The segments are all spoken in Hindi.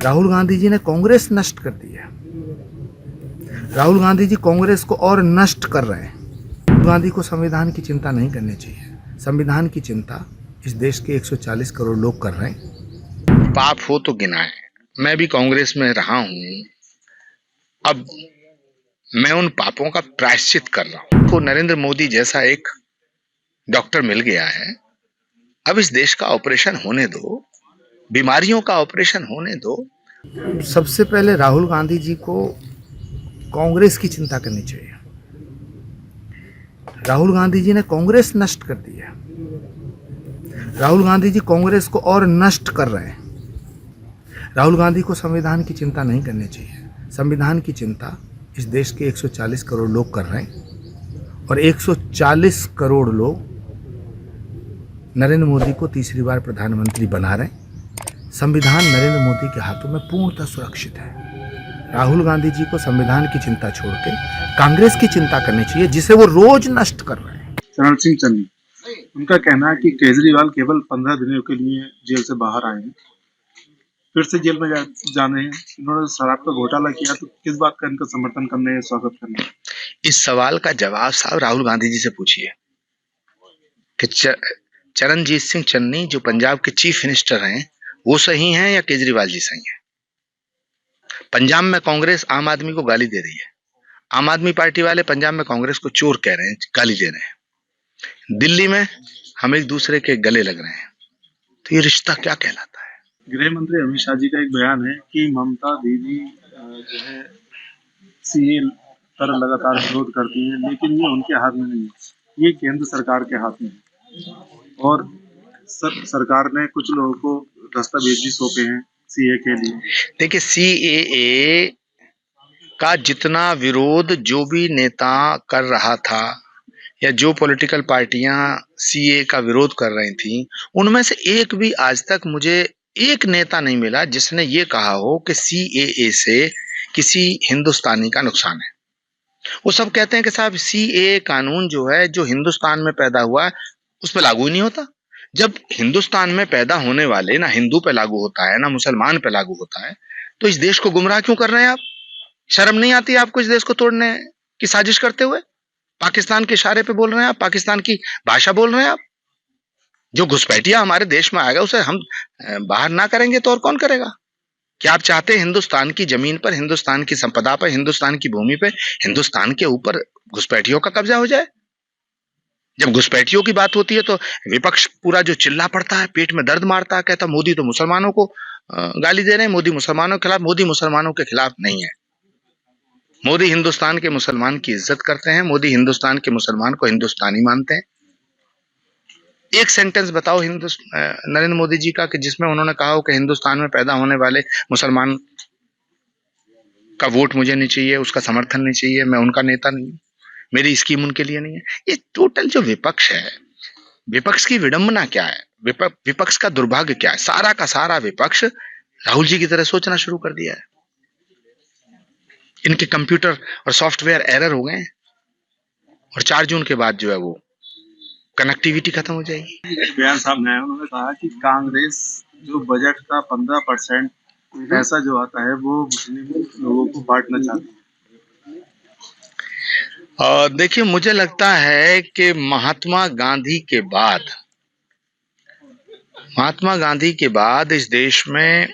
राहुल गांधी जी ने कांग्रेस नष्ट कर दी है। राहुल गांधी जी कांग्रेस को और नष्ट कर रहे हैं। राहुल गांधी को संविधान की चिंता नहीं करनी चाहिए। संविधान की चिंता इस देश के 140 करोड़ लोग कर रहे हैं। पाप हो तो गिनाए। मैं भी कांग्रेस में रहा हूं, अब मैं उन पापों का प्रायश्चित कर रहा हूं। को नरेंद्र मोदी जैसा एक डॉक्टर मिल गया है। अब इस देश का ऑपरेशन होने दो, बीमारियों का ऑपरेशन होने दो। सबसे पहले राहुल गांधी जी को कांग्रेस की चिंता करनी चाहिए। राहुल गांधी जी ने कांग्रेस नष्ट कर दी है। राहुल गांधी जी कांग्रेस को और नष्ट कर रहे हैं। राहुल गांधी को संविधान की चिंता नहीं करनी चाहिए। संविधान की चिंता इस देश के 140 करोड़ लोग कर रहे हैं और 140 करोड़ लोग नरेंद्र मोदी को तीसरी बार प्रधानमंत्री बना रहे हैं। संविधान नरेंद्र मोदी के हाथों में पूर्णतः सुरक्षित है। राहुल गांधी जी को संविधान की चिंता छोड़ के कांग्रेस की चिंता करनी चाहिए, जिसे वो रोज नष्ट कर रहे हैं। चरण सिंह चन्नी, उनका कहना है कि केजरीवाल केवल 15 दिनों के लिए जेल से बाहर आए हैं, फिर से जेल में जाने हैं। इन्होंने शराब का घोटाला किया, तो किस बात का इनका समर्थन करने है, स्वागत करने है? इस सवाल का जवाब साहब राहुल गांधी जी से पूछिए कि चरणजीत सिंह चन्नी जो पंजाब के चीफ मिनिस्टर हैं, वो सही हैं या केजरीवाल जी सही हैं? पंजाब में कांग्रेस आम आदमी को गाली दे रही है। आम आदमी पार्टी वाले पंजाब में कांग्रेस को चोर कह रहे हैं, गाली दे रहे हैं। दिल्ली में हम एक दूसरे के गले लग रहे हैं। तो ये रिश्ता क्या कहलाता है? गृह मंत्री अमित शाह जी का एक बयान है कि ममता दीदी जो है सीए पर लगातार विरोध करती हैं, लेकिन ये उनके हाथ में नहीं है, ये केंद्र सरकार के हाथ में है। और सरकार ने कुछ लोगों को दस्तावेज भी सौंपे हैं सीए के लिए। देखिए, सीएए का जितना विरोध जो भी नेता कर रहा था या जो पॉलिटिकल पार्टियां सीए का विरोध कर रही थी, उनमें से एक भी आज तक मुझे एक नेता नहीं मिला जिसने ये कहा हो कि सीएए से किसी हिंदुस्तानी का नुकसान है। वो सब कहते हैं कि साहब सीएए कानून जो है, जो हिंदुस्तान में पैदा हुआ है, उस पर लागू ही नहीं होता। जब हिंदुस्तान में पैदा होने वाले ना हिंदू पे लागू होता है ना मुसलमान पे लागू होता है, तो इस देश को गुमराह क्यों कर रहे हैं आप? शर्म नहीं आती आपको इस देश को तोड़ने की साजिश करते हुए? पाकिस्तान के इशारे पे बोल रहे हैं आप, पाकिस्तान की भाषा बोल रहे हैं आप। जो घुसपैठिया हमारे देश में आएगा उसे हम बाहर ना करेंगे तो और कौन करेगा? क्या आप चाहते हैं हिंदुस्तान की जमीन पर, हिंदुस्तान की संपदा पर, हिंदुस्तान की भूमि पे, हिंदुस्तान के ऊपर घुसपैठियों का कब्जा हो जाए? जब घुसपैठियों की बात होती है तो विपक्ष पूरा जो चिल्ला पड़ता है, पेट में दर्द मारता है, कहता मोदी तो मुसलमानों को गाली दे रहे हैं, मोदी मुसलमानों के खिलाफ। मोदी मुसलमानों के खिलाफ नहीं है। मोदी हिंदुस्तान के मुसलमान की इज्जत करते हैं। मोदी हिंदुस्तान के मुसलमान को हिंदुस्तानी मानते हैं। एक सेंटेंस बताओ नरेंद्र मोदी जी का कि जिसमें उन्होंने कहा हो कि हिंदुस्तान में पैदा होने वाले मुसलमान का वोट मुझे नहीं चाहिए, उसका समर्थन नहीं चाहिए, मैं उनका नेता नहीं हूं, मेरी स्कीम उनके लिए नहीं है। ये टोटल जो विपक्ष है, विपक्ष की विडंबना क्या है, विपक्ष का दुर्भाग्य क्या है? सारा का सारा विपक्ष राहुल जी की तरह सोचना शुरू कर दिया है। इनके कंप्यूटर और सॉफ्टवेयर एरर हो गए और 4 जून के बाद जो है वो कनेक्टिविटी खत्म हो जाएगी। बयान सामने आया, उन्होंने कहा कि कांग्रेस जो बजट का 15% पैसा जो आता है वो मुस्लिम लोगों को बांटना चाहती है। और देखिए, मुझे लगता है कि महात्मा गांधी के बाद इस देश में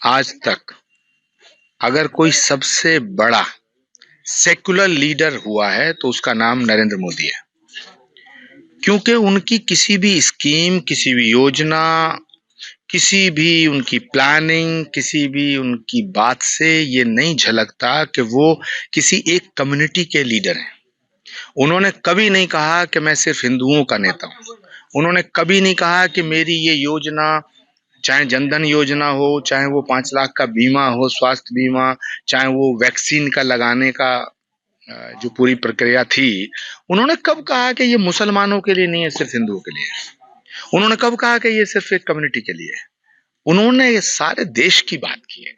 आज तक अगर कोई सबसे बड़ा सेक्युलर लीडर हुआ है तो उसका नाम नरेंद्र मोदी है। क्योंकि उनकी किसी भी स्कीम, किसी भी योजना, किसी भी उनकी प्लानिंग, किसी भी उनकी बात से ये नहीं झलकता कि वो किसी एक कम्युनिटी के लीडर हैं। उन्होंने कभी नहीं कहा कि मैं सिर्फ हिंदुओं का नेता हूं। उन्होंने कभी नहीं कहा कि मेरी ये योजना, चाहे जनधन योजना हो, चाहे वो 5 लाख का बीमा हो, स्वास्थ्य बीमा, चाहे वो वैक्सीन का लगाने का जो पूरी प्रक्रिया थी, उन्होंने कब कहा कि ये मुसलमानों के लिए नहीं है, सिर्फ हिंदुओं के लिए है? उन्होंने कब कहा कि ये सिर्फ एक कम्युनिटी के लिए है? उन्होंने ये सारे देश की बात की है।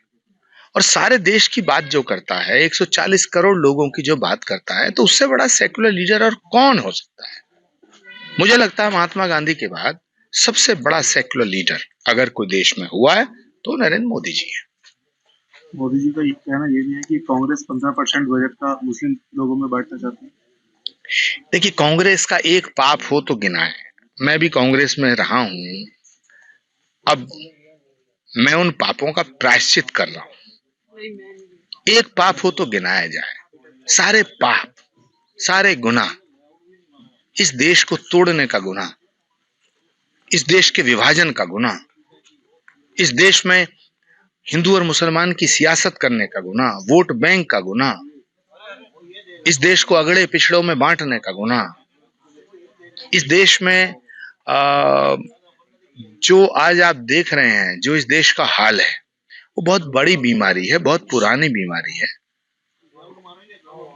और सारे देश की बात जो करता है, 140 करोड़ लोगों की जो बात करता है, तो उससे बड़ा सेक्युलर लीडर और कौन हो सकता है? मुझे लगता है महात्मा गांधी के बाद सबसे बड़ा सेक्युलर लीडर अगर कोई देश में हुआ है तो नरेंद्र मोदी जी है। मोदी जी का ये कहना ये भी है कि कांग्रेस 15% बजट का मुस्लिम लोगों में बांटना चाहती है। देखिए, कांग्रेस का एक पाप हो तो गिनाए। मैं भी कांग्रेस में रहा हूं। अब मैं उन पापों का प्रायश्चित कर रहा हूं। एक पाप हो तो गिनाया जाए। सारे पाप, सारे गुनाह, इस देश को तोड़ने का गुनाह, इस देश के विभाजन का गुनाह, इस देश में हिंदू और मुसलमान की सियासत करने का गुनाह, वोट बैंक का गुनाह, इस देश को अगड़े पिछड़ों में बांटने का गुनाह, इस देश में जो आज आप देख रहे हैं, जो इस देश का हाल है, वो बहुत बड़ी बीमारी है, बहुत पुरानी बीमारी है।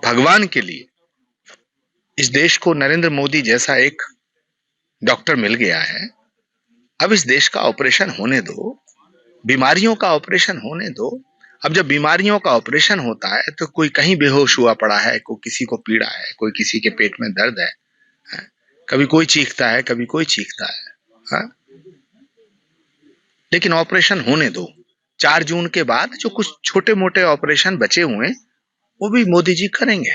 भगवान के लिए इस देश को नरेंद्र मोदी जैसा एक डॉक्टर मिल गया है। अब इस देश का ऑपरेशन होने दो, बीमारियों का ऑपरेशन होने दो। अब जब बीमारियों का ऑपरेशन होता है तो कोई कहीं बेहोश हुआ पड़ा है, कोई किसी को पीड़ा है, कोई किसी के पेट में दर्द है, कभी कोई चीखता है, कभी कोई चीखता है। लेकिन ऑपरेशन होने दो। 4 जून के बाद जो कुछ छोटे मोटे ऑपरेशन बचे हुए, वो भी मोदी जी करेंगे।